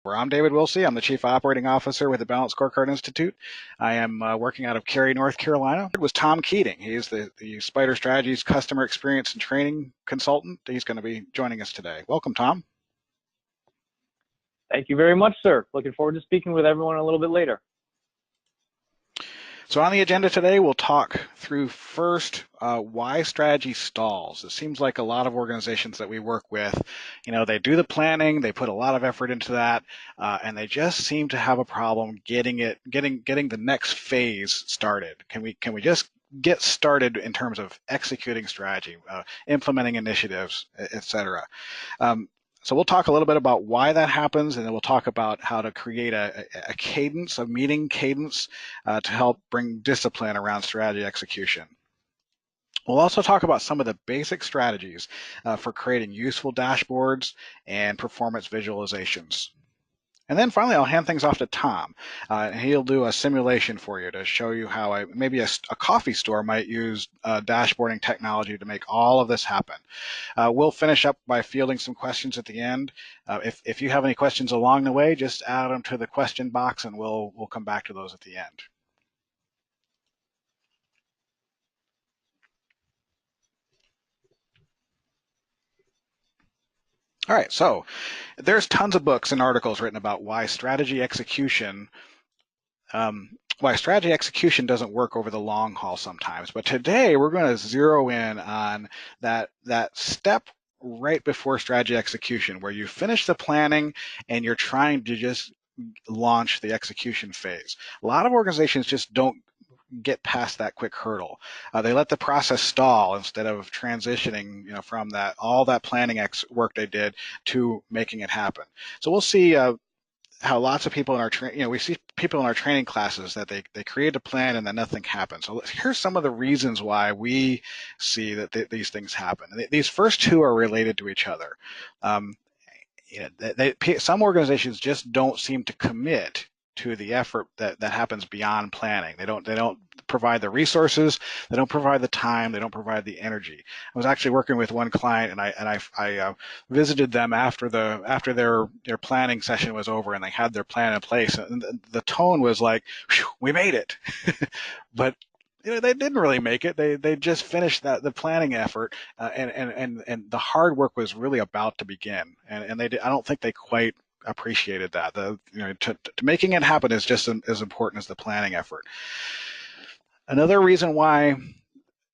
I'm David Wilsey. I'm the Chief Operating Officer with the Balanced Scorecard Institute. I am working out of Cary, North Carolina. It was Tom Keating. He's the Spider Strategies Customer Experience and Training Consultant. He's going to be joining us today. Welcome, Tom. Thank you very much, sir. Looking forward to speaking with everyone a little bit later. So on the agenda today, we'll talk through first why strategy stalls. It seems like a lot of organizations that we work with, they do the planning, they put a lot of effort into that, and they just seem to have a problem getting the next phase started. Can we just get started in terms of executing strategy, implementing initiatives, et cetera? So we'll talk a little bit about why that happens, and then we'll talk about how to create a cadence, a meeting cadence, to help bring discipline around strategy execution. We'll also talk about some of the basic strategies for creating useful dashboards and performance visualizations. And then finally, I'll hand things off to Tom. And he'll do a simulation for you to show you how maybe a coffee store might use dashboarding technology to make all of this happen. We'll finish up by fielding some questions at the end. If you have any questions along the way, just add them to the question box, and we'll come back to those at the end. All right, so there's tons of books and articles written about why strategy execution doesn't work over the long haul sometimes. But today we're going to zero in on that step right before strategy execution, where you finish the planning and you're trying to just launch the execution phase. A lot of organizations just don't get past that quick hurdle. They let the process stall instead of transitioning, from all that planning work they did to making it happen. So we'll see how lots of people in our we see people in our training classes that they create a plan and then nothing happens. So here's some of the reasons why we see that these things happen. These first two are related to each other. Some organizations just don't seem to commit to the effort that happens beyond planning. They don't provide the resources, they don't provide the time, they don't provide the energy. I was actually working with one client, and I visited them after their planning session was over, and they had their plan in place, and the tone was like, "We made it," but they didn't really make it. They just finished the planning effort, and the hard work was really about to begin, and I don't think they quite appreciated that. To making it happen is just as important as the planning effort. Another reason why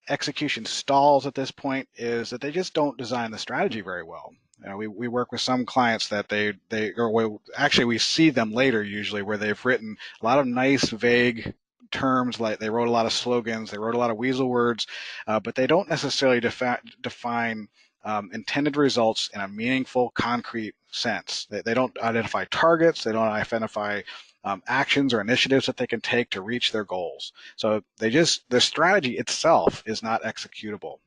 execution stalls at this point is that they just don't design the strategy very well. We work with some clients that we see them later usually, where they've written a lot of nice vague terms, like they wrote a lot of slogans, they wrote a lot of weasel words, but they don't necessarily define intended results in a meaningful, concrete sense. They don't identify targets. They don't identify actions or initiatives that they can take to reach their goals. So the strategy itself is not executable.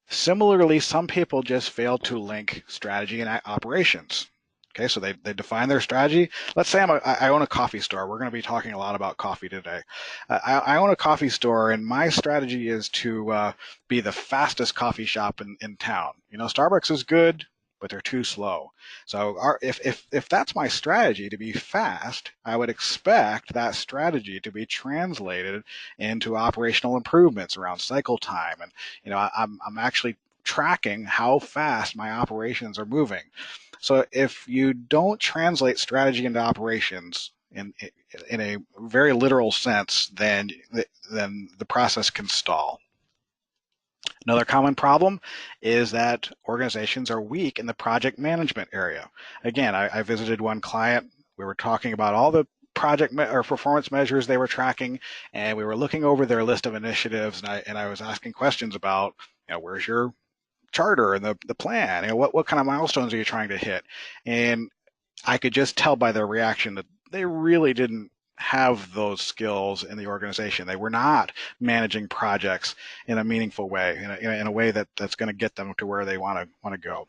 Similarly, some people just fail to link strategy and operations. Okay, so they define their strategy. Let's say I own a coffee store. We're going to be talking a lot about coffee today. I own a coffee store, and my strategy is to be the fastest coffee shop in town. Starbucks is good, but they're too slow. So if that's my strategy, to be fast, I would expect that strategy to be translated into operational improvements around cycle time. And I'm actually tracking how fast my operations are moving. So if you don't translate strategy into operations in a very literal sense, then the process can stall. Another common problem is that organizations are weak in the project management area. Again, I visited one client. We were talking about all the project or performance measures they were tracking, and we were looking over their list of initiatives, and I was asking questions about, where's your charter and the plan? What kind of milestones are you trying to hit? And I could just tell by their reaction that they really didn't have those skills in the organization. They were not managing projects in a meaningful way, in a way that's going to get them to where they want to go.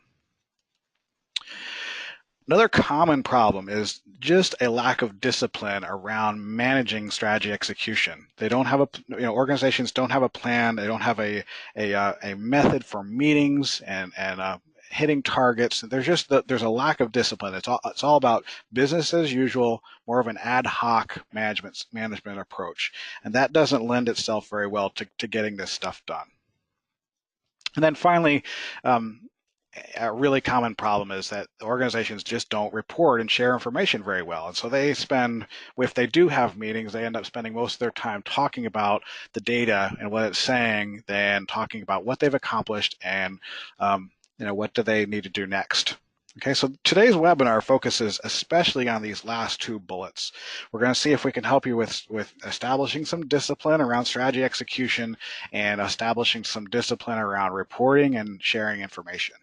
Another common problem is just a lack of discipline around managing strategy execution. They don't have organizations don't have a plan. They don't have a method for meetings and hitting targets. There's a lack of discipline. It's all about business as usual, more of an ad hoc management approach, and that doesn't lend itself very well to getting this stuff done. And then finally, a really common problem is that organizations just don't report and share information very well. And so if they do have meetings, they end up spending most of their time talking about the data and what it's saying than talking about what they've accomplished and what do they need to do next. Okay, so today's webinar focuses especially on these last two bullets. We're going to see if we can help you with establishing some discipline around strategy execution and establishing some discipline around reporting and sharing information.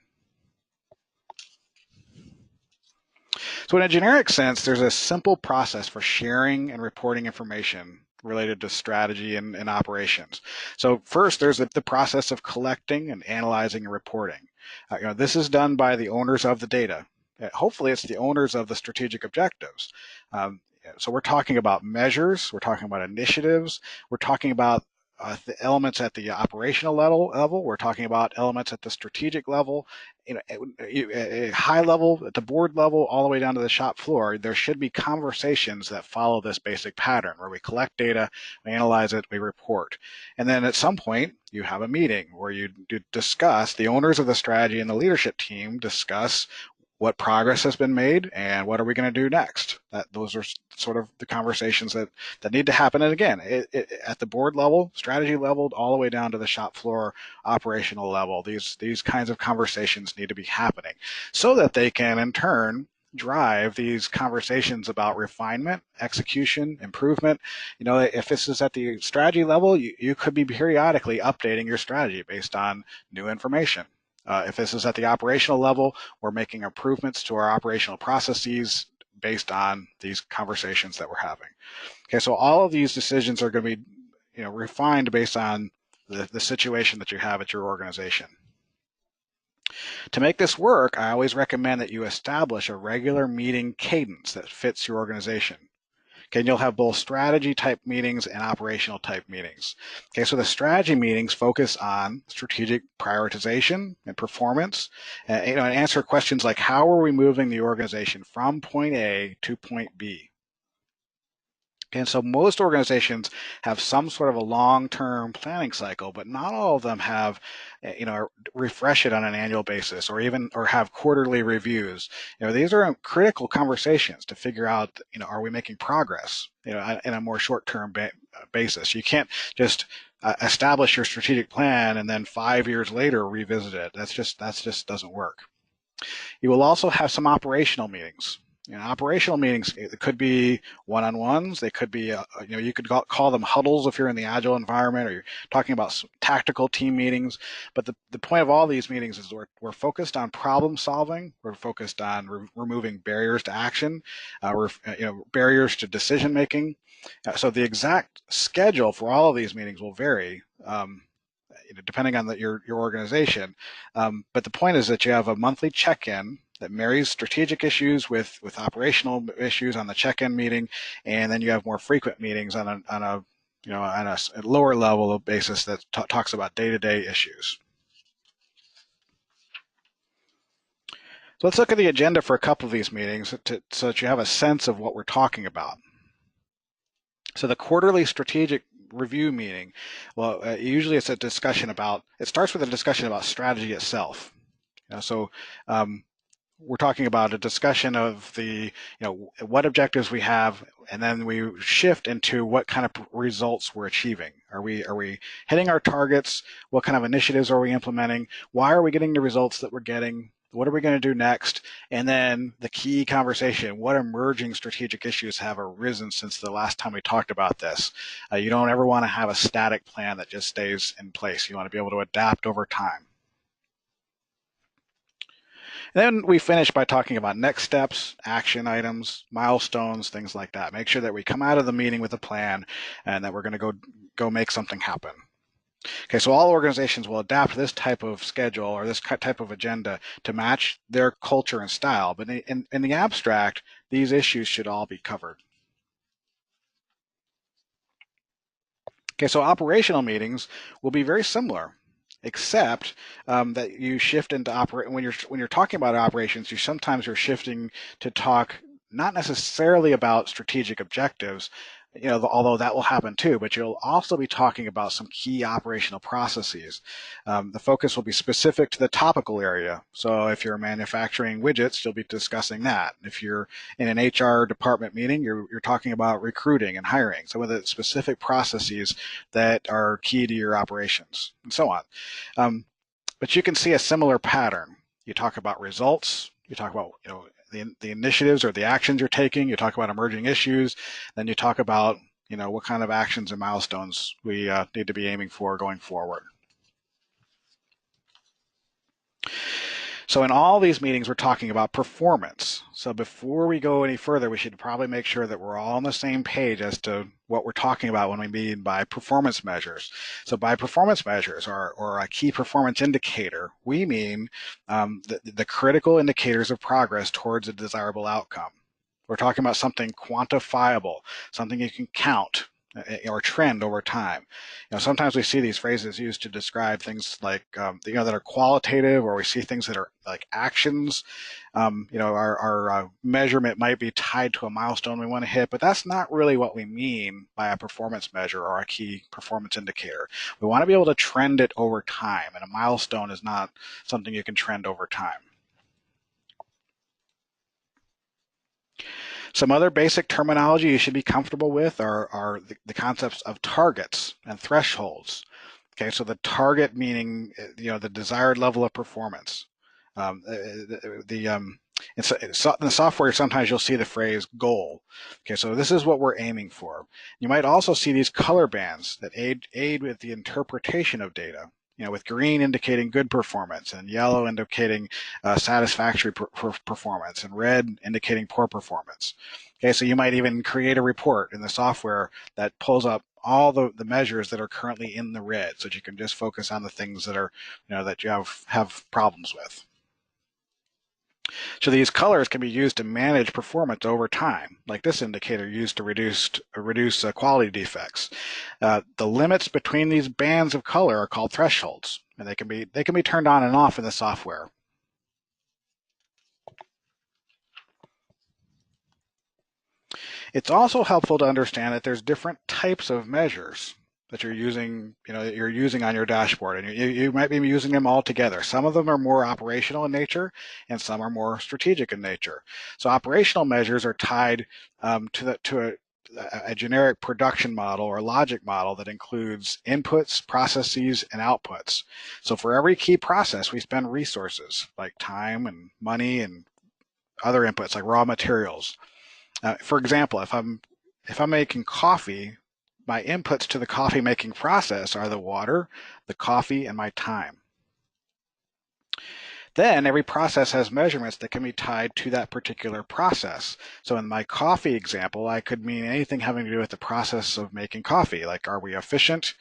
So in a generic sense, there's a simple process for sharing and reporting information related to strategy and operations. So first, there's the process of collecting and analyzing and reporting. This is done by the owners of the data. Hopefully, it's the owners of the strategic objectives. So we're talking about measures, we're talking about initiatives, we're talking about the elements at the operational level. We're talking about elements at the strategic level, at high level, at the board level, all the way down to the shop floor. There should be conversations that follow this basic pattern where we collect data, we analyze it, we report. And then at some point, you have a meeting where you discuss, the owners of the strategy and the leadership team discuss what progress has been made and what are we going to do next. Those are sort of the conversations that need to happen. And again, at the board level, strategy level, all the way down to the shop floor operational level, these kinds of conversations need to be happening so that they can in turn drive these conversations about refinement, execution, improvement. If this is at the strategy level, you could be periodically updating your strategy based on new information. If this is at the operational level, we're making improvements to our operational processes based on these conversations that we're having. Okay, so all of these decisions are going to be, refined based on the situation that you have at your organization. To make this work, I always recommend that you establish a regular meeting cadence that fits your organization. Okay, and you'll have both strategy type meetings and operational type meetings. Okay, so the strategy meetings focus on strategic prioritization and performance, and answer questions like how are we moving the organization from point A to point B. And so most organizations have some sort of a long-term planning cycle, but not all of them have, refresh it on an annual basis or have quarterly reviews. These are critical conversations to figure out, are we making progress, in a more short-term basis. You can't just establish your strategic plan and then 5 years later revisit it. That just doesn't work. You will also have some operational meetings. Operational meetings, it could be one-on-ones. They could be, you could call them huddles if you're in the agile environment, or you're talking about tactical team meetings. But the point of all these meetings is we're focused on problem solving. We're focused on removing barriers to action, barriers to decision making. So the exact schedule for all of these meetings will vary. Depending on your organization. But the point is that you have a monthly check-in that marries strategic issues with operational issues on the check-in meeting, and then you have more frequent meetings on a lower level of basis that talks about day-to-day issues. So let's look at the agenda for a couple of these meetings so that you have a sense of what we're talking about. So the quarterly strategic review meeting, well, usually it's a discussion about, it starts with a discussion about strategy itself. We're talking about a discussion of what objectives we have, and then we shift into what kind of results we're achieving. Are we hitting our targets? What kind of initiatives are we implementing? Why are we getting the results that we're getting? What are we going to do next? And then the key conversation, what emerging strategic issues have arisen since the last time we talked about this? You don't ever want to have a static plan that just stays in place. You want to be able to adapt over time. And then we finish by talking about next steps, action items, milestones, things like that. Make sure that we come out of the meeting with a plan and that we're going to go make something happen. Okay, so all organizations will adapt this type of schedule or this type of agenda to match their culture and style. But in the abstract, these issues should all be covered. Okay, so operational meetings will be very similar. except that you shift into when you're talking about operations, you're shifting to talk not necessarily about strategic objectives, although that will happen too, but you'll also be talking about some key operational processes. The focus will be specific to the topical area. So if you're manufacturing widgets, you'll be discussing that. If you're in an HR department meeting, you're talking about recruiting and hiring, some of the specific processes that are key to your operations, and so on. But you can see a similar pattern. You talk about results, you talk about the initiatives or the actions you're taking, you talk about emerging issues, then you talk about what kind of actions and milestones we need to be aiming for going forward. So in all these meetings, we're talking about performance. So before we go any further, we should probably make sure that we're all on the same page as to what we're talking about when we mean by performance measures. So by performance measures or a key performance indicator, we mean the critical indicators of progress towards a desirable outcome. We're talking about something quantifiable, something you can count or trend over time. Sometimes we see these phrases used to describe things like that are qualitative, or we see things that are like actions. Our measurement might be tied to a milestone we want to hit, but that's not really what we mean by a performance measure or a key performance indicator. We want to be able to trend it over time, and a milestone is not something you can trend over time. Some other basic terminology you should be comfortable with are the concepts of targets and thresholds. Okay, so the target meaning the desired level of performance. In the software, sometimes you'll see the phrase goal. Okay, so this is what we're aiming for. You might also see these color bands that aid with the interpretation of data. With green indicating good performance, and yellow indicating satisfactory performance, and red indicating poor performance. Okay, so you might even create a report in the software that pulls up all the measures that are currently in the red, so that you can just focus on the things that are, that you have problems with. So these colors can be used to manage performance over time, like this indicator used to reduce quality defects. The limits between these bands of color are called thresholds, and they can be turned on and off in the software. It's also helpful to understand that there's different types of measures that you're using, that you're using on your dashboard, and you might be using them all together. Some of them are more operational in nature, and some are more strategic in nature. So operational measures are tied to a generic production model or logic model that includes inputs, processes, and outputs. So for every key process, we spend resources like time and money and other inputs like raw materials. For example, if I'm making coffee, my inputs to the coffee making process are the water, the coffee, and my time. Then every process has measurements that can be tied to that particular process. So in my coffee example, I could mean anything having to do with the process of making coffee. Like, are we efficient?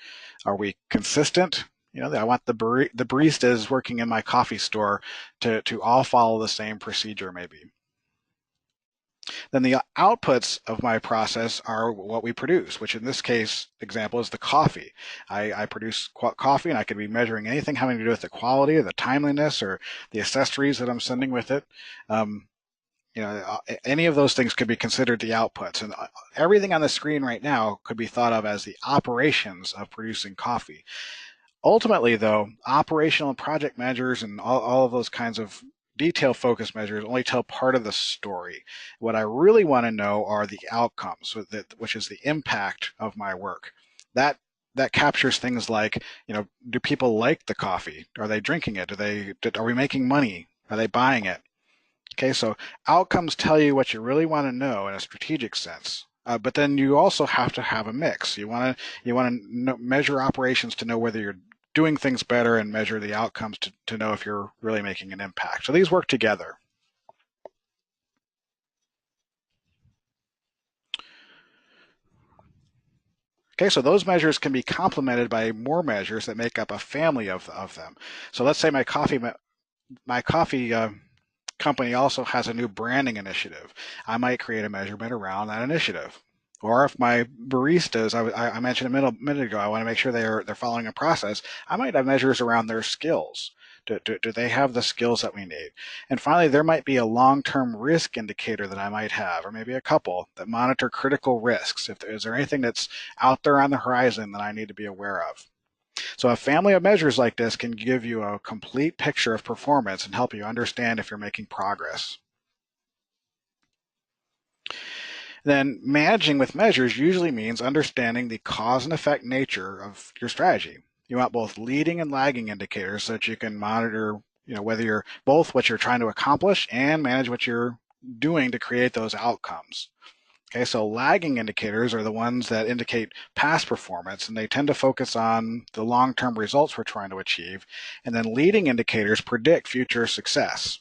Are we consistent? I want the baristas working in my coffee store to all follow the same procedure, maybe. Then the outputs of my process are what we produce, which in this case example is the coffee. I produce coffee, and I could be measuring anything having to do with the quality or the timeliness or the accessories that I'm sending with it. Any of those things could be considered the outputs, and everything on the screen right now could be thought of as the operations of producing coffee. Ultimately, though, operational and project measures and all of those kinds of detail focus measures only tell part of the story. What I really want to know are the outcomes, which is the impact of my work. That captures things like, do people like the coffee? Are they drinking it? Are we making money? Are they buying it? Okay, so outcomes tell you what you really want to know in a strategic sense. But then you also have to have a mix. You want to measure operations to know whether you're doing things better, and measure the outcomes to know if you're really making an impact. So these work together. Okay, so those measures can be complemented by more measures that make up a family of them. So let's say my coffee company also has a new branding initiative. I might create a measurement around that initiative. Or if my baristas, I mentioned a minute ago, I want to make sure they're following a process. I might have measures around their skills. Do they have the skills that we need? And finally, there might be a long-term risk indicator that I might have, or maybe a couple that monitor critical risks. Is there anything that's out there on the horizon that I need to be aware of? So a family of measures like this can give you a complete picture of performance and help you understand if you're making progress. Then managing with measures usually means understanding the cause and effect nature of your strategy. You want both leading and lagging indicators so that you can monitor, whether you're both what you're trying to accomplish and manage what you're doing to create those outcomes. Okay, so lagging indicators are the ones that indicate past performance, and they tend to focus on the long-term results we're trying to achieve. And then leading indicators predict future success.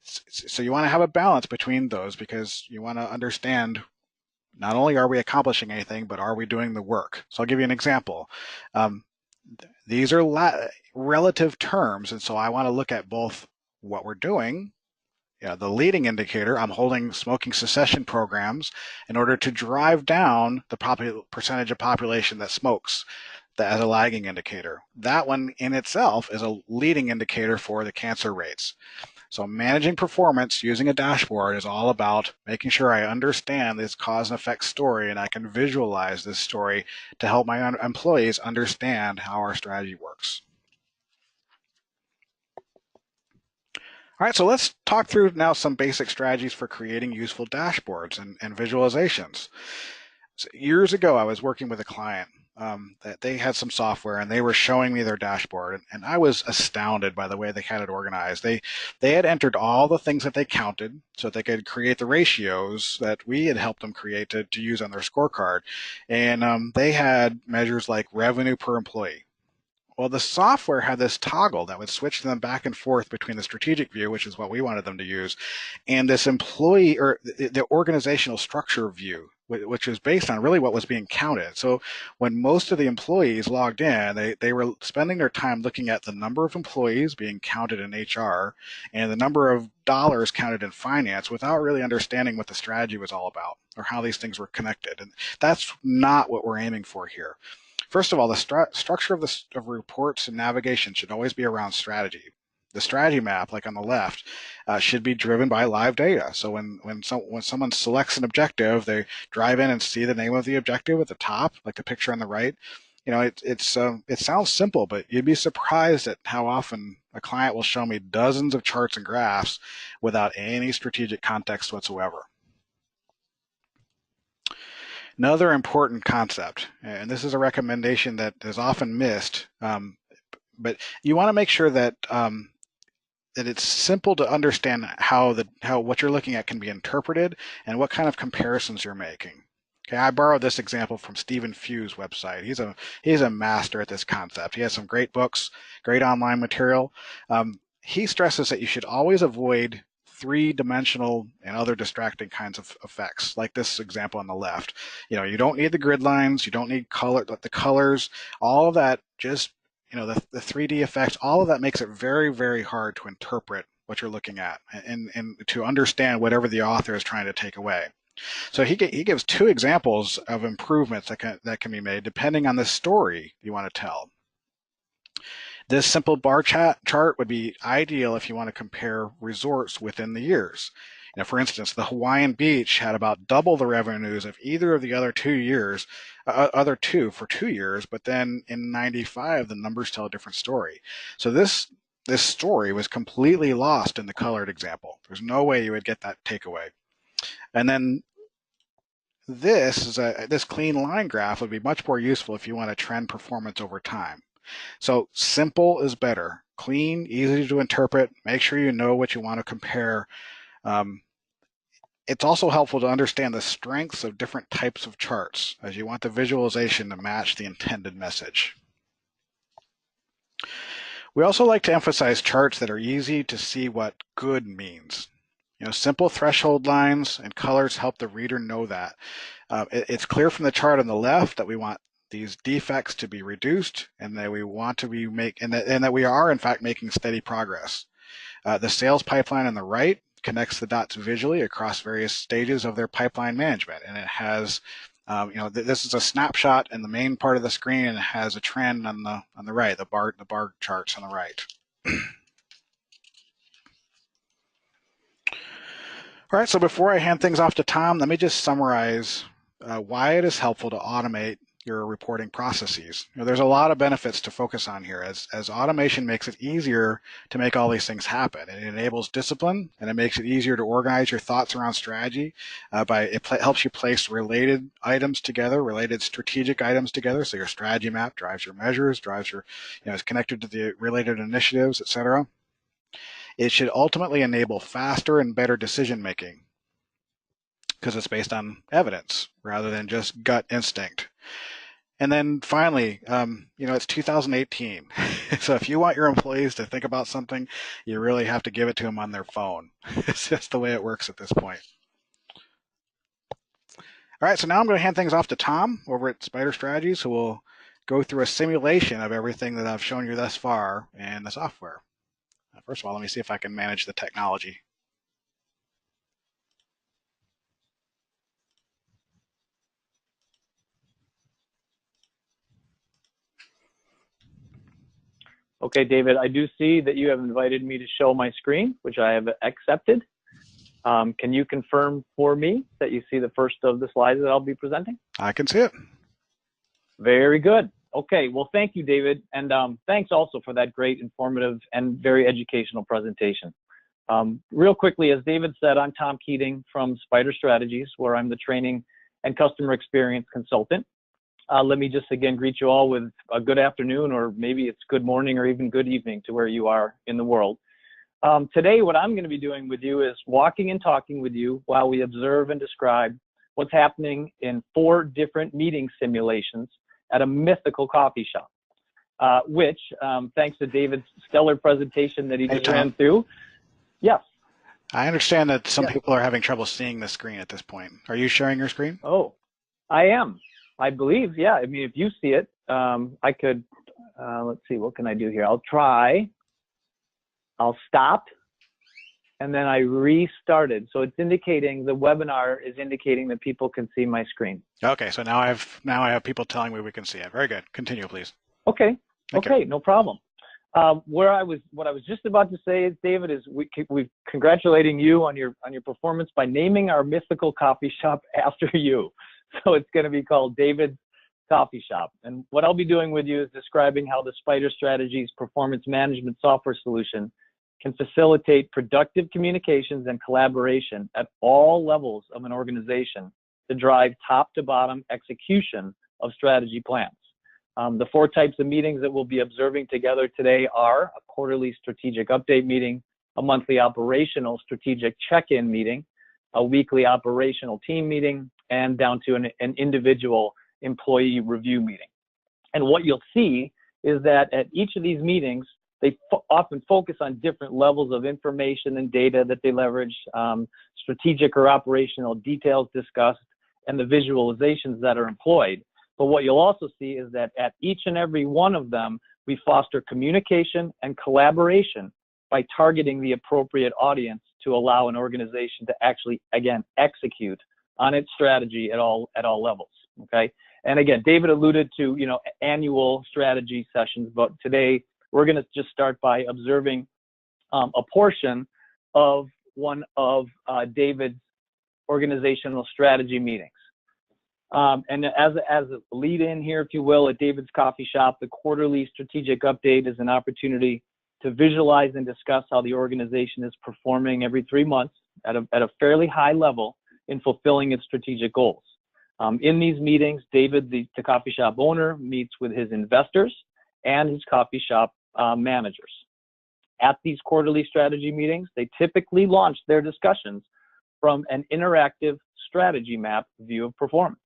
So you want to have a balance between those because you want to understand not only are we accomplishing anything, but are we doing the work? So I'll give you an example. Um, these are relative terms, and so I want to look at both what we're doing. The leading indicator, I'm holding smoking cessation programs in order to drive down the percentage of population that smokes as a lagging indicator. That one in itself is a leading indicator for the cancer rates. So managing performance using a dashboard is all about making sure I understand this cause and effect story and I can visualize this story to help my employees understand how our strategy works. All right, so let's talk through now some basic strategies for creating useful dashboards and visualizations. So years ago, I was working with a client that they had some software and they were showing me their dashboard, and I was astounded by the way they had it organized. They had entered all the things that they counted so that they could create the ratios that we had helped them create to use on their scorecard, and they had measures like revenue per employee. Well, the software had this toggle that would switch them back and forth between the strategic view, which is what we wanted them to use, and this employee or the organizational structure view, which was based on really what was being counted. So when most of the employees logged in, they were spending their time looking at the number of employees being counted in HR and the number of dollars counted in finance without really understanding what the strategy was all about or how these things were connected. And that's not what we're aiming for here. First of all, the structure of reports and navigation should always be around strategy. The strategy map, like on the left, should be driven by live data. So when someone selects an objective, they drive in and see the name of the objective at the top, like the picture on the right. It sounds simple, but you'd be surprised at how often a client will show me dozens of charts and graphs without any strategic context whatsoever. Another important concept, and this is a recommendation that is often missed, but you want to make sure that that it's simple to understand how what you're looking at can be interpreted and what kind of comparisons you're making. Okay, I borrowed this example from Stephen Few's website. He's a master at this concept. He has some great books, great online material. He stresses that you should always avoid three-dimensional and other distracting kinds of effects, like this example on the left. You don't need the grid lines, you don't need the colors, all of that. Just the 3D effects, all of that makes it very, very hard to interpret what you're looking at and to understand whatever the author is trying to take away. So he gives two examples of improvements that can be made depending on the story you want to tell. This simple bar chart would be ideal if you want to compare resorts within the years. For instance, the Hawaiian Beach had about double the revenues of either of the other 2 years, for 2 years, but then in '95 the numbers tell a different story. So this story was completely lost in the colored example. There's no way you would get that takeaway. And then this clean line graph would be much more useful if you want to trend performance over time. So simple is better. Clean, easy to interpret. Make sure you know what you want to compare. It's also helpful to understand the strengths of different types of charts, as you want the visualization to match the intended message. We also like to emphasize charts that are easy to see what good means. Simple threshold lines and colors help the reader know that. It's clear from the chart on the left that we want these defects to be reduced and that we want to and that we are in fact making steady progress. The sales pipeline on the right connects the dots visually across various stages of their pipeline management, and it has This is a snapshot in the main part of the screen, and it has a trend on the right, the bar charts on the right. All right, so before I hand things off to Tom, let me just summarize why it is helpful to automate your reporting processes. There's a lot of benefits to focus on here, as automation makes it easier to make all these things happen. It enables discipline, and it makes it easier to organize your thoughts around strategy. Helps you place related items together, related strategic items together. So your strategy map drives your measures, is connected to the related initiatives, etc. It should ultimately enable faster and better decision making because it's based on evidence rather than just gut instinct. And then finally, it's 2018. So if you want your employees to think about something, you really have to give it to them on their phone. It's just the way it works at this point. All right, so now I'm going to hand things off to Tom over at Spider Strategies, who will go through a simulation of everything that I've shown you thus far in the software. First of all, let me see if I can manage the technology. Okay, David, I do see that you have invited me to show my screen, which I have accepted. Can you confirm for me that you see the first of the slides that I'll be presenting? I can see it. Very good. Okay, well, thank you, David. And thanks also for that great, informative, and very educational presentation. Real quickly, as David said, I'm Tom Keating from Spider Strategies, where I'm the training and customer experience consultant. Let me just again greet you all with a good afternoon, or maybe it's good morning or even good evening to where you are in the world. Today, what I'm going to be doing with you is walking and talking with you while we observe and describe what's happening in 4 different meeting simulations at a mythical coffee shop, which, thanks to David's stellar presentation that he just ran through. Yes. I understand that some people are having trouble seeing the screen at this point. Are you sharing your screen? Oh, I am. I believe, yeah. I mean, if you see it, I could, let's see, what can I do here? I'll try. I'll stop, and then I restarted. So it's indicating, the webinar is indicating that people can see my screen. Okay, so now I have people telling me we can see it. Very good. Continue, please. Okay. Okay, no problem. What I was just about to say, David, is we're congratulating you on your performance by naming our mythical coffee shop after you. So it's going to be called David's Coffee Shop. And what I'll be doing with you is describing how the Spider Strategies performance management software solution can facilitate productive communications and collaboration at all levels of an organization to drive top to bottom execution of strategy plans. The 4 types of meetings that we'll be observing together today are a quarterly strategic update meeting, a monthly operational strategic check-in meeting, a weekly operational team meeting, and down to an individual employee review meeting. And what you'll see is that at each of these meetings, they often focus on different levels of information and data that they leverage, strategic or operational details discussed, and the visualizations that are employed. But what you'll also see is that at each and every one of them, we foster communication and collaboration by targeting the appropriate audience to allow an organization to actually, again, execute on its strategy at all levels. Okay. And again, David alluded to, annual strategy sessions, but today we're going to just start by observing a portion of one of David's organizational strategy meetings. And as a lead in here, if you will, at David's Coffee Shop, the quarterly strategic update is an opportunity to visualize and discuss how the organization is performing every 3 months at a fairly high level in fulfilling its strategic goals. In these meetings, David, the coffee shop owner, meets with his investors and his coffee shop managers. At these quarterly strategy meetings, they typically launch their discussions from an interactive strategy map view of performance.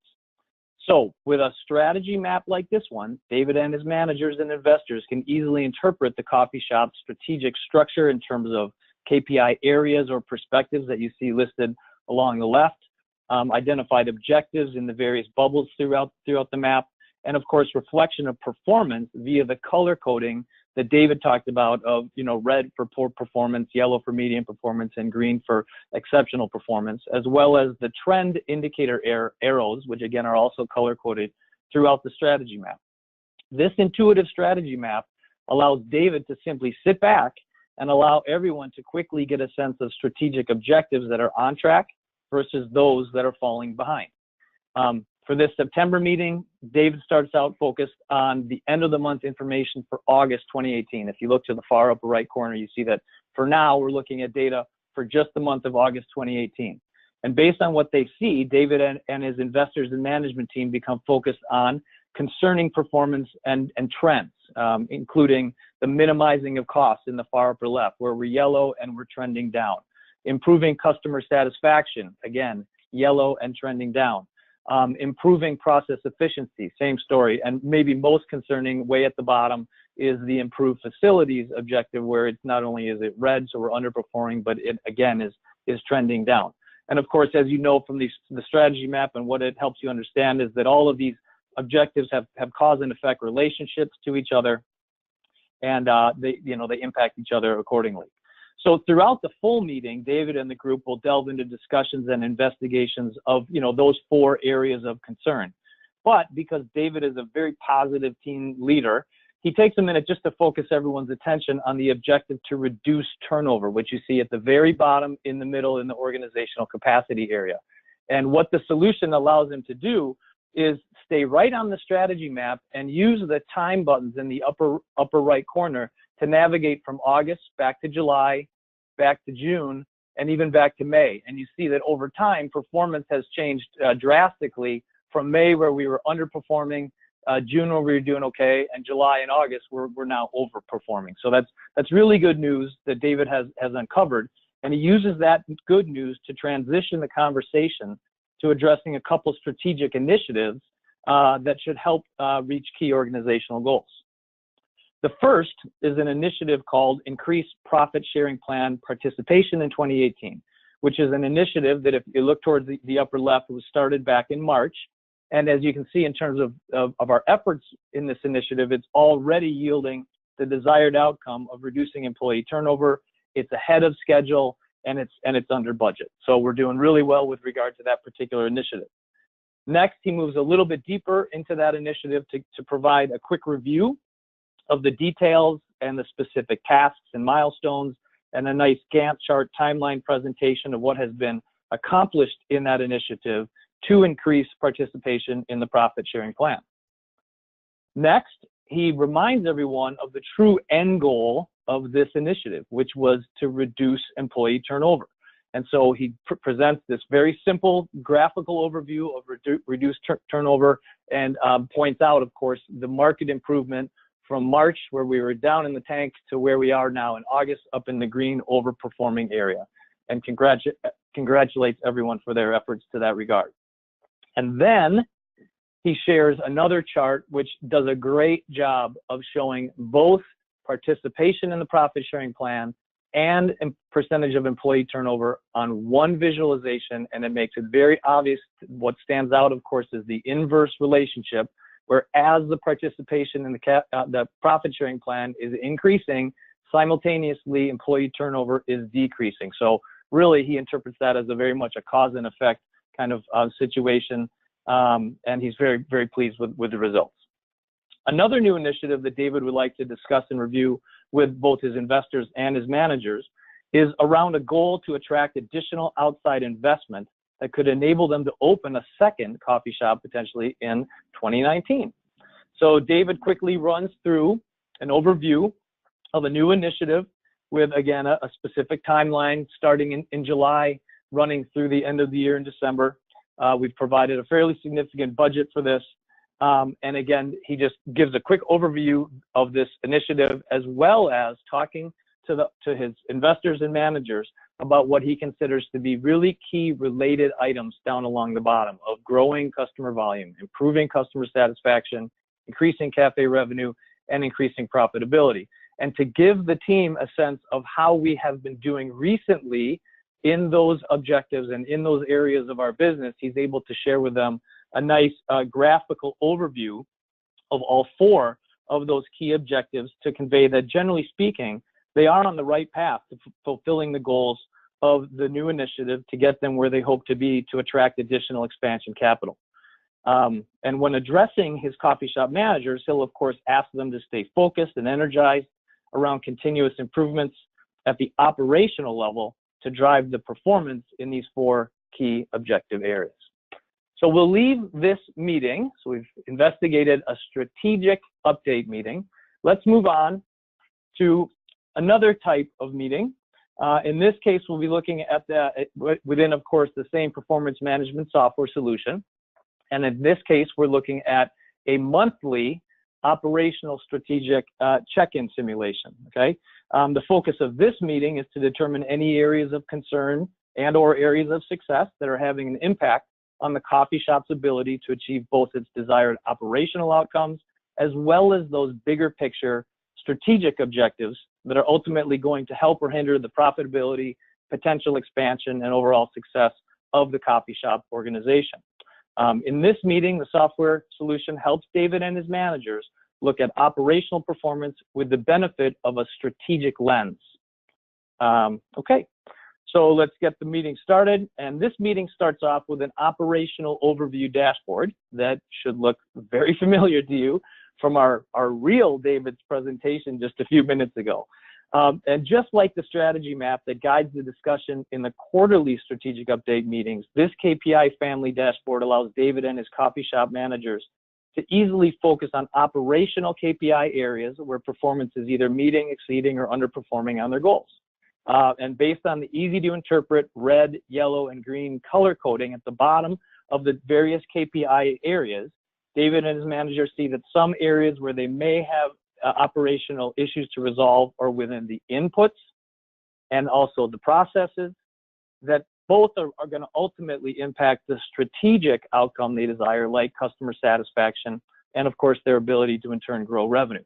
So with a strategy map like this one, David and his managers and investors can easily interpret the coffee shop's strategic structure in terms of KPI areas or perspectives that you see listed along the left, identified objectives in the various bubbles throughout the map, and of course, reflection of performance via the color coding that David talked about of, red for poor performance, yellow for medium performance, and green for exceptional performance, as well as the trend indicator arrows, which again are also color coded throughout the strategy map. This intuitive strategy map allows David to simply sit back and allow everyone to quickly get a sense of strategic objectives that are on track versus those that are falling behind. For this September meeting, David starts out focused on the end of the month information for August 2018. If you look to the far upper right corner, you see that for now, we're looking at data for just the month of August 2018. And based on what they see, David and his investors and management team become focused on concerning performance and trends, including the minimizing of costs in the far upper left, where we're yellow and we're trending down. Improving customer satisfaction, again, yellow and trending down. Improving process efficiency, same story. And maybe most concerning, way at the bottom, is the improved facilities objective, where it's not only is it red, so we're underperforming, but it again is trending down. And of course, as you know from the strategy map, and what it helps you understand is that all of these objectives have cause and effect relationships to each other, and they impact each other accordingly. So throughout the full meeting, David and the group will delve into discussions and investigations of those 4 areas of concern. But because David is a very positive team leader, he takes a minute just to focus everyone's attention on the objective to reduce turnover, which you see at the very bottom in the middle in the organizational capacity area. And what the solution allows him to do is stay right on the strategy map and use the time buttons in the upper right corner to navigate from August back to July, back to June, and even back to May. And you see that over time, performance has changed drastically from May, where we were underperforming, June, where we were doing okay, and July and August, we're now overperforming. So that's really good news that David has uncovered, and he uses that good news to transition the conversation to addressing a couple strategic initiatives that should help reach key organizational goals. The first is an initiative called Increase Profit Sharing Plan Participation in 2018, which is an initiative that, if you look towards the upper left, was started back in March. And as you can see, in terms of our efforts in this initiative, it's already yielding the desired outcome of reducing employee turnover. It's ahead of schedule, and it's under budget. So we're doing really well with regard to that particular initiative. Next, he moves a little bit deeper into that initiative to provide a quick review of the details and the specific tasks and milestones, and a nice Gantt chart timeline presentation of what has been accomplished in that initiative to increase participation in the profit sharing plan. Next, he reminds everyone of the true end goal of this initiative, which was to reduce employee turnover. And so he presents this very simple graphical overview of reduced turnover, and points out, of course, the market improvement from March, where we were down in the tank, to where we are now in August, up in the green overperforming area, and congratulates everyone for their efforts to that regard. And then he shares another chart which does a great job of showing both participation in the profit sharing plan and percentage of employee turnover on one visualization, and it makes it very obvious. What stands out, of course, is the inverse relationship, where as the participation in the profit sharing plan is increasing, simultaneously employee turnover is decreasing. So really, he interprets that as a very much a cause and effect kind of situation, and he's very, very pleased with the results. Another new initiative that David would like to discuss and review with both his investors and his managers is around a goal to attract additional outside investment that could enable them to open a second coffee shop potentially in 2019. So David quickly runs through an overview of a new initiative with, again, a specific timeline starting in July, running through the end of the year in December. We've provided a fairly significant budget for this. And again, he just gives a quick overview of this initiative, as well as talking to his investors and managers about what he considers to be really key related items down along the bottom of growing customer volume, improving customer satisfaction, increasing cafe revenue, and increasing profitability. And to give the team a sense of how we have been doing recently in those objectives and in those areas of our business, he's able to share with them a nice graphical overview of all 4 of those key objectives to convey that, generally speaking, they are on the right path to fulfilling the goals of the new initiative to get them where they hope to be to attract additional expansion capital. And when addressing his coffee shop managers, he'll of course ask them to stay focused and energized around continuous improvements at the operational level to drive the performance in these 4 key objective areas. So we'll leave this meeting. So we've investigated a strategic update meeting. Let's move on to another type of meeting. In this case, we'll be looking at within, of course, the same performance management software solution. And in this case, we're looking at a monthly operational strategic check-in simulation, okay? The focus of this meeting is to determine any areas of concern and or areas of success that are having an impact on the coffee shop's ability to achieve both its desired operational outcomes as well as those bigger picture strategic objectives that are ultimately going to help or hinder the profitability, potential expansion, and overall success of the coffee shop organization. In this meeting, the software solution helps David and his managers look at operational performance with the benefit of a strategic lens. Okay, so let's get the meeting started. And this meeting starts off with an operational overview dashboard that should look very familiar to you from our real David's presentation just a few minutes ago. And just like the strategy map that guides the discussion in the quarterly strategic update meetings, this KPI family dashboard allows David and his coffee shop managers to easily focus on operational KPI areas where performance is either meeting, exceeding, or underperforming on their goals. And based on the easy to interpret red, yellow, and green color coding at the bottom of the various KPI areas, David and his managers see that some areas where they may have operational issues to resolve are within the inputs and also the processes that both are going to ultimately impact the strategic outcome they desire, like customer satisfaction and, of course, their ability to in turn grow revenue.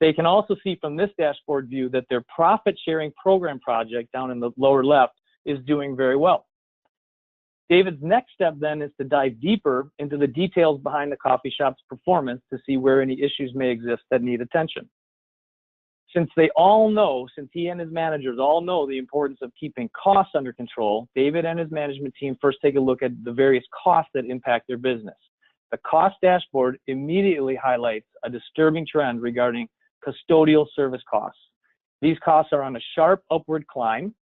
They can also see from this dashboard view that their profit-sharing program project down in the lower left is doing very well. David's next step then is to dive deeper into the details behind the coffee shop's performance to see where any issues may exist that need attention. Since he and his managers all know the importance of keeping costs under control, David and his management team first take a look at the various costs that impact their business. The cost dashboard immediately highlights a disturbing trend regarding custodial service costs. These costs are on a sharp upward climb,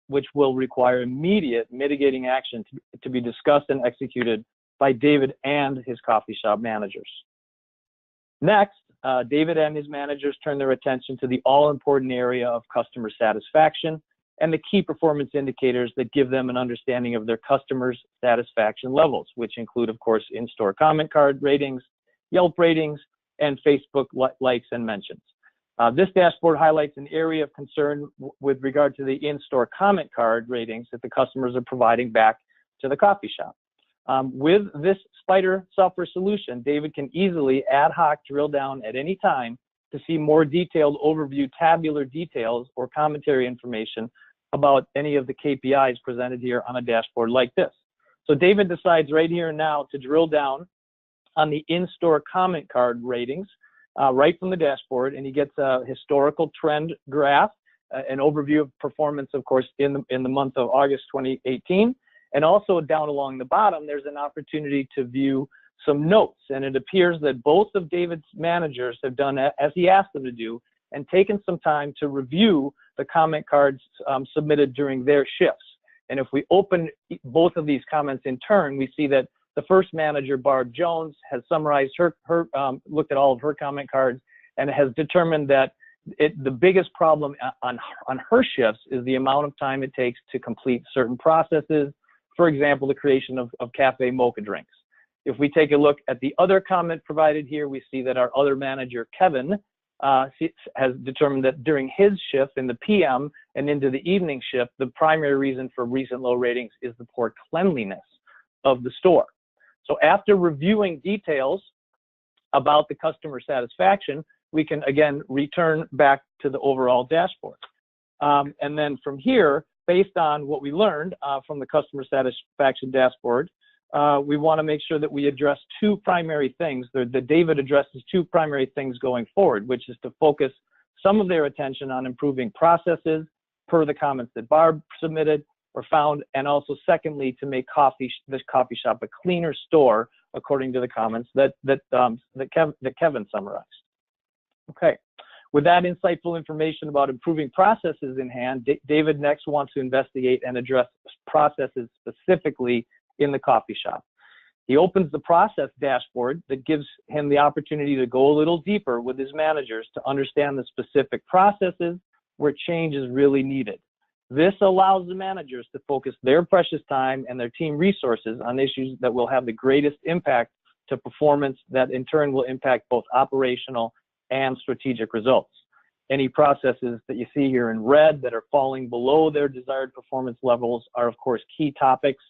which will require immediate mitigating action to be discussed and executed by David and his coffee shop managers. Next, David and his managers turn their attention to the all-important area of customer satisfaction and the key performance indicators that give them an understanding of their customers' satisfaction levels, which include, of course, in-store comment card ratings, Yelp ratings, and Facebook likes and mentions. This dashboard highlights an area of concern with regard to the in-store comment card ratings that the customers are providing back to the coffee shop. With this Spider software solution, David can easily ad hoc drill down at any time to see more detailed overview tabular details or commentary information about any of the KPIs presented here on a dashboard like this. So David decides right here and now to drill down on the in-store comment card ratings right from the dashboard, and he gets a historical trend graph, an overview of performance, of course, in the month of August 2018. And also down along the bottom, there's an opportunity to view some notes. And it appears that both of David's managers have done as he asked them to do and taken some time to review the comment cards submitted during their shifts. And if we open both of these comments in turn, we see that the first manager, Barb Jones, has summarized looked at all of her comment cards and has determined that the biggest problem on her shifts is the amount of time it takes to complete certain processes. For example, the creation of cafe mocha drinks. If we take a look at the other comment provided here, we see that our other manager, Kevin, has determined that during his shift in the PM and into the evening shift, the primary reason for recent low ratings is the poor cleanliness of the store. So after reviewing details about the customer satisfaction, we can again return back to the overall dashboard. And then from here, based on what we learned from the customer satisfaction dashboard, we want to make sure that we address two primary things. That David addresses two primary things going forward, which is to focus some of their attention on improving processes per the comments that Barb submitted or found, and also secondly, to make this coffee shop a cleaner store, according to the comments that Kevin summarized. Okay, with that insightful information about improving processes in hand, David next wants to investigate and address processes specifically in the coffee shop. He opens the process dashboard that gives him the opportunity to go a little deeper with his managers to understand the specific processes where change is really needed. This allows the managers to focus their precious time and their team resources on issues that will have the greatest impact to performance, that in turn will impact both operational and strategic results. Any processes that you see here in red that are falling below their desired performance levels are, of course, key topics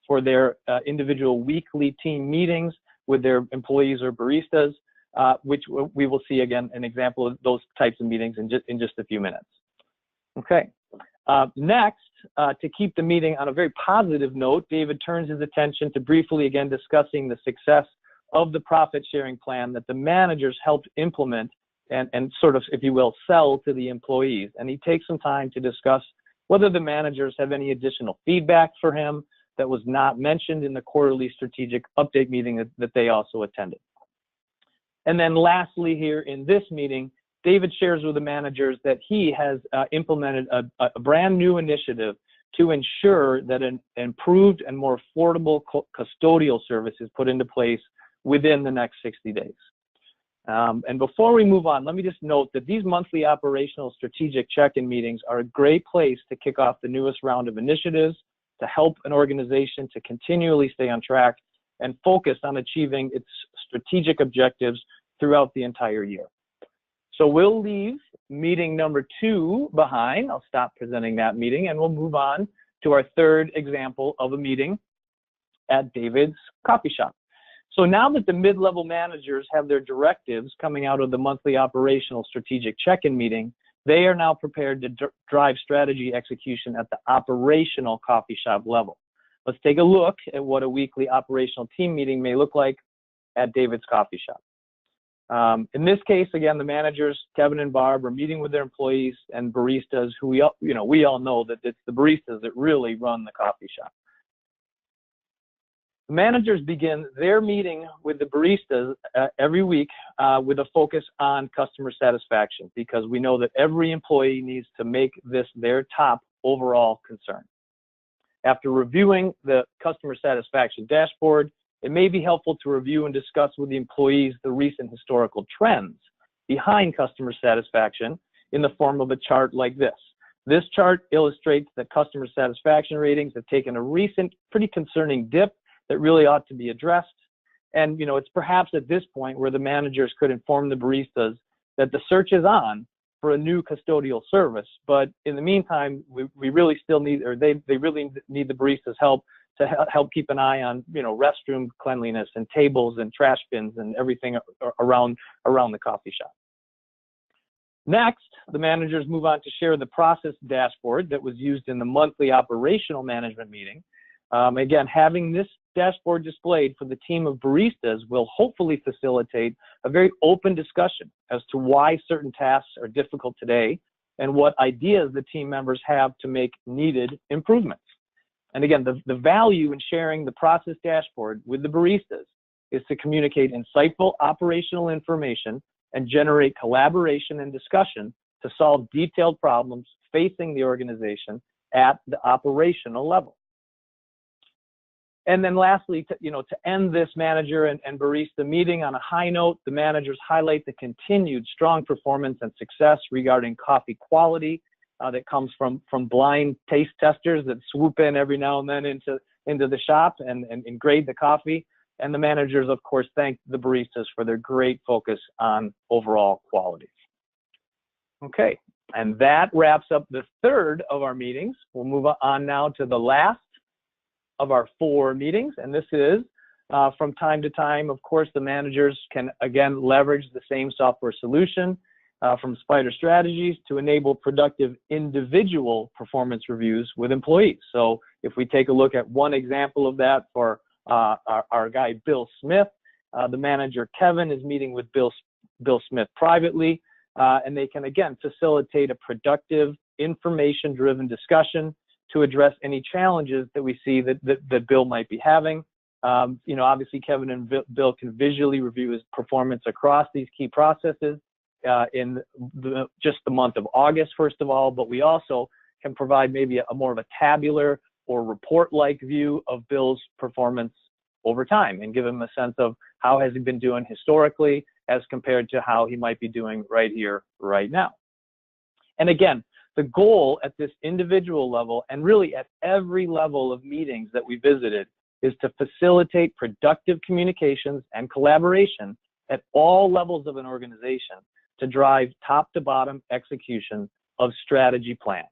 for their individual weekly team meetings with their employees or baristas, which we will see again an example of those types of meetings in just a few minutes. Okay. Next, to keep the meeting on a very positive note, David turns his attention to briefly again discussing the success of the profit sharing plan that the managers helped implement and sort of, if you will, sell to the employees. And he takes some time to discuss whether the managers have any additional feedback for him that was not mentioned in the quarterly strategic update meeting that they also attended. And then lastly here in this meeting, David shares with the managers that he has implemented a brand new initiative to ensure that an improved and more affordable custodial service is put into place within the next 60 days. And before we move on, let me just note that these monthly operational strategic check-in meetings are a great place to kick off the newest round of initiatives to help an organization to continually stay on track and focus on achieving its strategic objectives throughout the entire year. So we'll leave meeting number 2 behind. I'll stop presenting that meeting and we'll move on to our third example of a meeting at David's coffee shop. So now that the mid-level managers have their directives coming out of the monthly operational strategic check-in meeting, they are now prepared to drive strategy execution at the operational coffee shop level. Let's take a look at what a weekly operational team meeting may look like at David's coffee shop. In this case, again, the managers, Kevin and Barb, are meeting with their employees and baristas who we all know that it's the baristas that really run the coffee shop. The managers begin their meeting with the baristas every week with a focus on customer satisfaction, because we know that every employee needs to make this their top overall concern. After reviewing the customer satisfaction dashboard, it may be helpful to review and discuss with the employees the recent historical trends behind customer satisfaction in the form of a chart like this. This chart illustrates that customer satisfaction ratings have taken a recent, pretty concerning dip that really ought to be addressed. And, it's perhaps at this point where the managers could inform the baristas that the search is on for a new custodial service. But in the meantime, we really still need, or they really need the baristas' help to help keep an eye on, restroom cleanliness and tables and trash bins and everything around the coffee shop. Next, the managers move on to share the process dashboard that was used in the monthly operational management meeting. Again, having this dashboard displayed for the team of baristas will hopefully facilitate a very open discussion as to why certain tasks are difficult today and what ideas the team members have to make needed improvements. And again, the value in sharing the process dashboard with the baristas is to communicate insightful operational information and generate collaboration and discussion to solve detailed problems facing the organization at the operational level. And then lastly, to end this manager and barista meeting on a high note, the managers highlight the continued strong performance and success regarding coffee quality that comes from blind taste testers that swoop in every now and then into the shop and grade the coffee. And the managers, of course, thank the baristas for their great focus on overall quality. Okay, and that wraps up the third of our meetings. We'll move on now to the last of our 4 meetings, and this is from time to time, of course, the managers can again leverage the same software solution from Spider Strategies to enable productive individual performance reviews with employees. So if we take a look at one example of that for our guy, Bill Smith. The manager, Kevin, is meeting with Bill Smith privately, and they can, again, facilitate a productive, information-driven discussion to address any challenges that we see that Bill might be having. Obviously, Kevin and Bill can visually review his performance across these key processes in just the month of August, first of all, but we also can provide maybe a more of a tabular or report-like view of Bill's performance over time and give him a sense of how has he been doing historically as compared to how he might be doing right here, right now. And again, the goal at this individual level and really at every level of meetings that we visited is to facilitate productive communications and collaboration at all levels of an organization to drive top to bottom execution of strategy plans.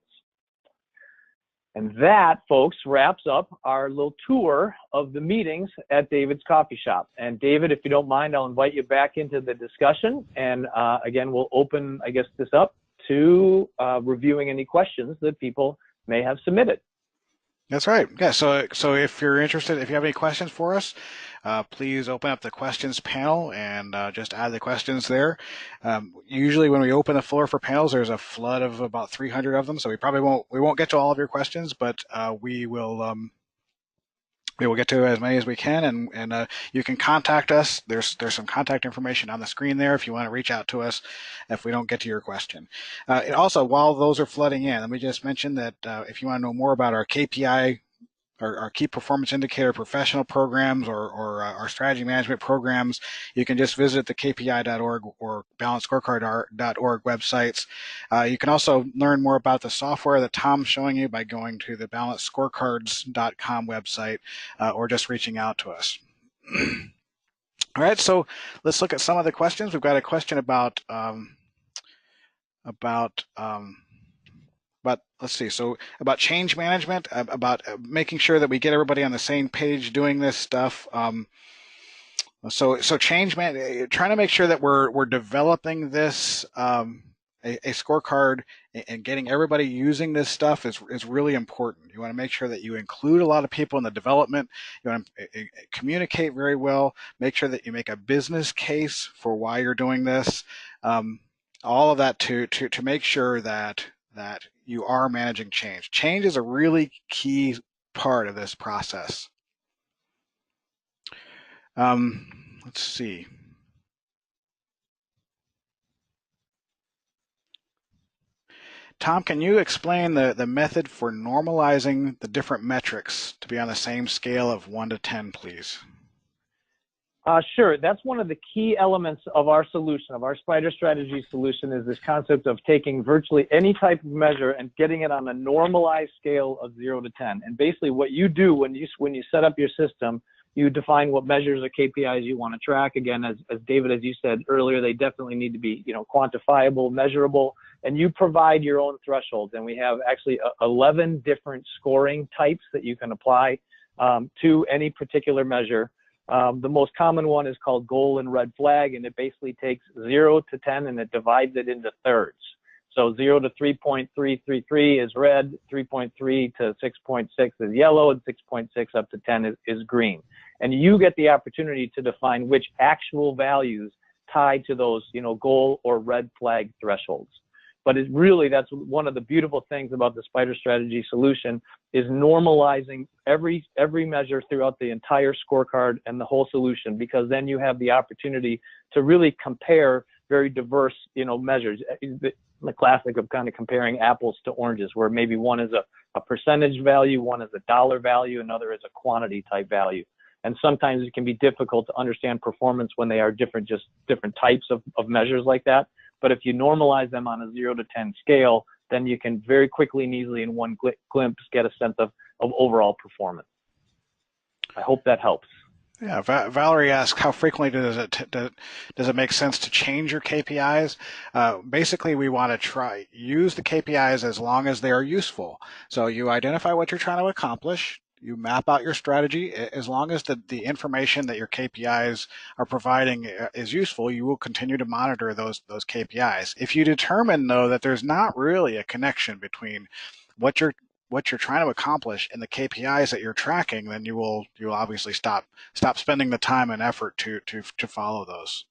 And that, folks, wraps up our little tour of the meetings at David's Coffee Shop. And David, if you don't mind, I'll invite you back into the discussion. And again, we'll open, I guess, this up to reviewing any questions that people may have submitted. That's right. Yeah. So if you're interested, if you have any questions for us, please open up the questions panel and just add the questions there. Usually when we open the floor for panels, there's a flood of about 300 of them. So we won't get to all of your questions, but we will get to as many as we can, and you can contact us. There's some contact information on the screen there if you want to reach out to us if we don't get to your question. And also, while those are flooding in, let me just mention that if you want to know more about our KPI, our key performance indicator professional programs or our strategy management programs, you can just visit the kpi.org or balancescorecard.org websites. You can also learn more about the software that Tom's showing you by going to the balancescorecards.com website or just reaching out to us. All right, so let's look at some of the questions. We've got a question about let's see, so about change management, about making sure that we get everybody on the same page doing this stuff. So change man, trying to make sure that we're developing this a scorecard and getting everybody using this stuff is really important. You want to make sure that you include a lot of people in the development. You want to communicate very well. Make sure that you make a business case for why you're doing this. All of that to make sure that you are managing change. Change is a really key part of this process. Let's see. Tom, can you explain the method for normalizing the different metrics to be on the same scale of 1 to 10, please? Sure. That's one of the key elements of our solution, of our spider strategy solution, is this concept of taking virtually any type of measure and getting it on a normalized scale of 0 to 10. And basically what you do when you set up your system, you define what measures or KPIs you want to track. Again, as David, as you said earlier, they definitely need to be, quantifiable, measurable, and you provide your own thresholds. And we have actually 11 different scoring types that you can apply to any particular measure. The most common one is called goal and red flag, and it basically takes 0 to 10 and it divides it into thirds. So 0 to 3.333 is red, 3.3 to 6.6 is yellow, and 6.6 up to 10 is green. And you get the opportunity to define which actual values tie to those, goal or red flag thresholds. But that's one of the beautiful things about the spider strategy solution is normalizing every measure throughout the entire scorecard and the whole solution, because then you have the opportunity to really compare very diverse, measures. The classic of kind of comparing apples to oranges, where maybe one is a percentage value, one is a dollar value, another is a quantity type value. And sometimes it can be difficult to understand performance when they are different types of measures like that. But if you normalize them on a 0 to 10 scale, then you can very quickly and easily in one glimpse get a sense of overall performance. I hope that helps. Yeah, Valerie asked, how frequently does it make sense to change your KPIs? Basically, we want to use the KPIs as long as they are useful. So you identify what you're trying to accomplish. You map out your strategy. As long as the information that your KPIs are providing is useful, you will continue to monitor those KPIs. If you determine, though, that there's not really a connection between what you're what you're trying to accomplish and the KPIs that you're tracking, then you'll obviously stop spending the time and effort to follow those.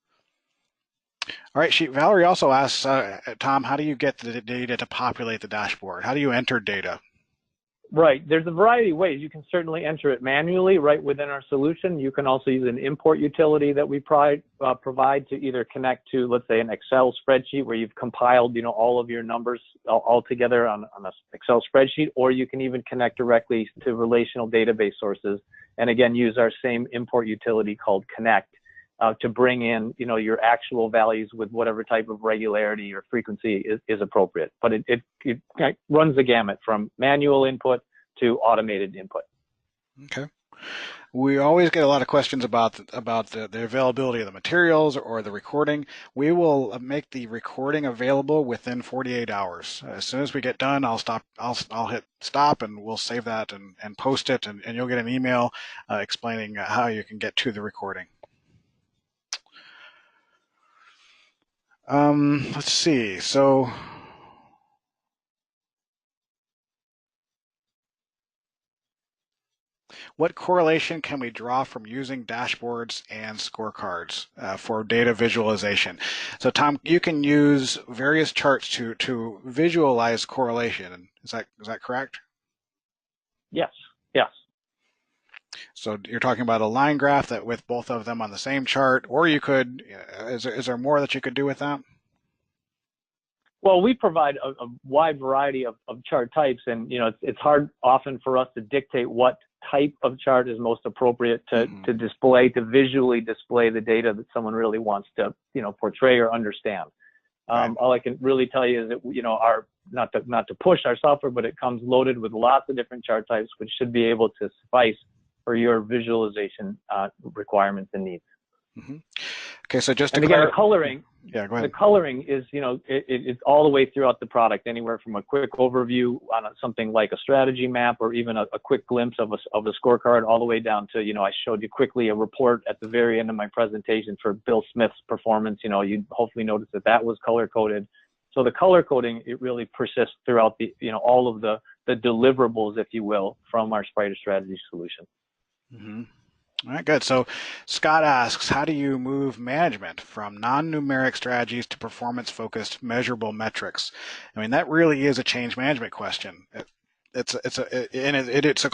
All right, Valerie also asks, Tom, how do you get the data to populate the dashboard? How do you enter data? Right. There's a variety of ways. You can certainly enter it manually right within our solution. You can also use an import utility that we provide to either connect to, let's say, an Excel spreadsheet where you've compiled, all of your numbers all together on an Excel spreadsheet, or you can even connect directly to relational database sources. And again, use our same import utility called Connect to bring in, your actual values with whatever type of regularity or frequency is appropriate. But it runs the gamut from manual input to automated input. Okay. We always get a lot of questions about the availability of the materials or the recording. We will make the recording available within 48 hours. As soon as we get done, I'll hit stop and we'll save that and post it, and you'll get an email explaining how you can get to the recording. Let's see. So what correlation can we draw from using dashboards and scorecards for data visualization? So Tom, you can use various charts to visualize correlation. Is that correct? Yes. Yes. So you're talking about a line graph that with both of them on the same chart, or you could, is there more that you could do with that? Well, we provide a wide variety of chart types, and it's hard often for us to dictate what type of chart is most appropriate to display, to visually display the data that someone really wants to portray or understand. Right. All I can really tell you is that our not to push our software, but it comes loaded with lots of different chart types, which should be able to suffice for your visualization requirements and needs. Mm-hmm. Okay, so just to again, the coloring. Yeah, go ahead. The coloring is, it's all the way throughout the product, anywhere from a quick overview on something like a strategy map, or even a quick glimpse of a scorecard, all the way down to, I showed you quickly a report at the very end of my presentation for Bill Smith's performance. You hopefully noticed that was color coded. So the color coding, it really persists throughout the, all of the deliverables, if you will, from our Spider Strategy solution. Mm-hmm. All right, good. So Scott asks, how do you move management from non-numeric strategies to performance-focused measurable metrics? I mean, that really is a change management question. It's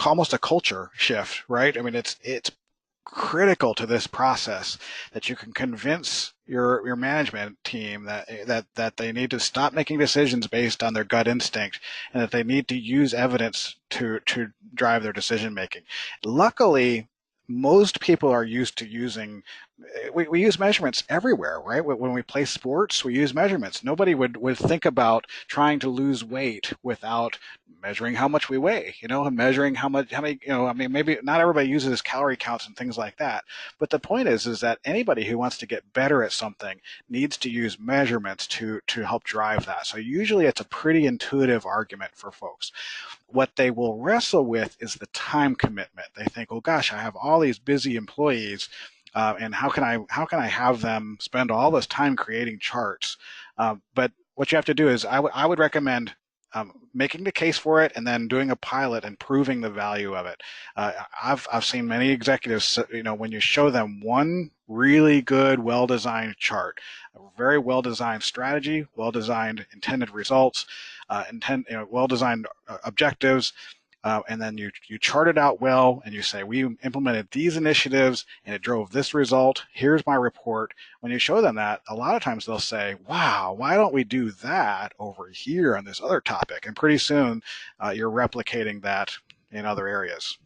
almost a culture shift, right? I mean, it's critical to this process that you can convince your management team that they need to stop making decisions based on their gut instinct, and that they need to use evidence to drive their decision making. Luckily, most people are used to using, we use measurements everywhere, right? When we play sports, we use measurements. Nobody would think about trying to lose weight without measuring how much we weigh, and measuring how many, I mean, maybe not everybody uses calorie counts and things like that. But the point is that anybody who wants to get better at something needs to use measurements to help drive that. So usually it's a pretty intuitive argument for folks. What they will wrestle with is the time commitment. They think, oh gosh, I have all these busy employees, and how can I have them spend all this time creating charts? But what you have to do is, I would recommend making the case for it, and then doing a pilot and proving the value of it. I've seen many executives, when you show them one really good, well-designed chart, a very well-designed strategy, well-designed intended results, well-designed objectives, and then you chart it out well, and you say, we implemented these initiatives and it drove this result. Here's my report. When you show them that, a lot of times they'll say, wow, why don't we do that over here on this other topic? And pretty soon you're replicating that in other areas.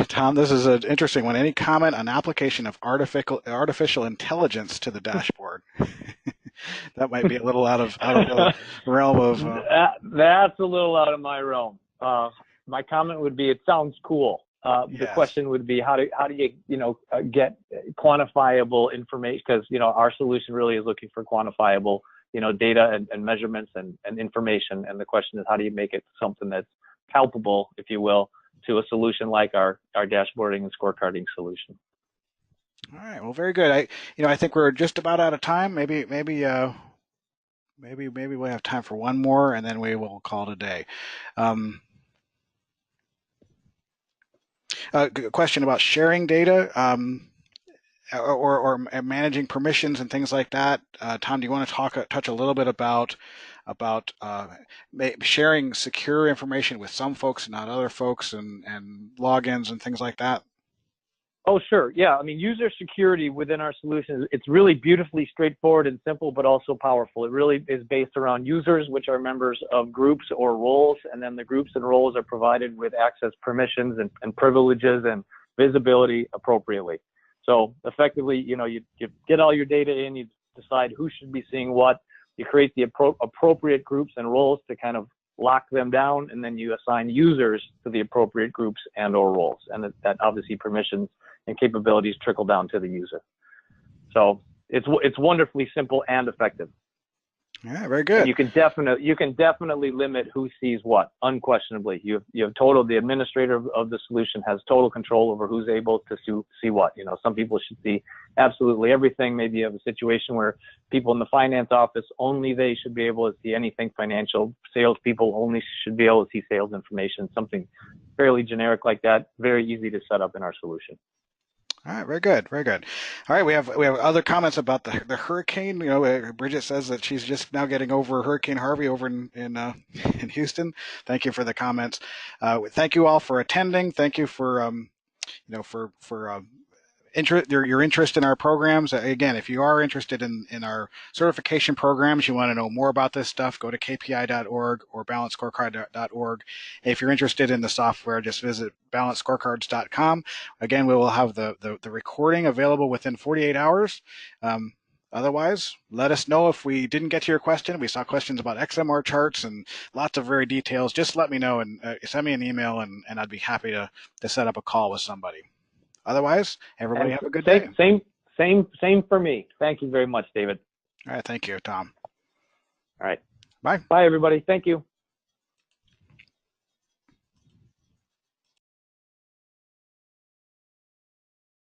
Tom, this is an interesting one. Any comment on application of artificial intelligence to the dashboard? That might be a little out of the realm of. That's a little out of my realm. My comment would be, it sounds cool. Yes. The question would be, how do you get quantifiable information? Because our solution really is looking for quantifiable data and measurements and information. And the question is, how do you make it something that's palpable, if you will, to a solution like our dashboarding and scorecarding solution? All right. Well, very good. I think we're just about out of time. Maybe we'll have time for one more, and then we will call it a day. Question about sharing data. Or managing permissions and things like that. Tom, do you want to touch a little bit about sharing secure information with some folks and not other folks, and logins and things like that? Oh, sure. Yeah. I mean, user security within our solutions, it's really beautifully straightforward and simple, but also powerful. It really is based around users, which are members of groups or roles, and then the groups and roles are provided with access permissions and privileges and visibility appropriately. So effectively, you get all your data in, you decide who should be seeing what, you create the appropriate groups and roles to kind of lock them down, and then you assign users to the appropriate groups and or roles. And that obviously permissions and capabilities trickle down to the user. So it's wonderfully simple and effective. Yeah, very good. And you can definitely limit who sees what, unquestionably. You have the administrator of the solution has total control over who's able to see what. Some people should see absolutely everything. Maybe you have a situation where people in the finance office, only they should be able to see anything financial. Salespeople only should be able to see sales information, something fairly generic like that. Very easy to set up in our solution. All right, very good, very good. All right, we have other comments about the hurricane. Bridget says that she's just now getting over Hurricane Harvey over in Houston. Thank you for the comments. Thank you all for attending. Thank you for your interest in our programs. Again, if you are interested in our certification programs, you want to know more about this stuff, go to kpi.org or balancescorecard.org. If you're interested in the software, just visit balancescorecards.com. Again, we will have the recording available within 48 hours. Otherwise, let us know if we didn't get to your question. We saw questions about XMR charts and lots of very details. Just let me know and send me an email, and I'd be happy to set up a call with somebody. Otherwise, everybody have a good day. Same for me. Thank you very much, David. All right. Thank you, Tom. All right. Bye. Bye, everybody. Thank you.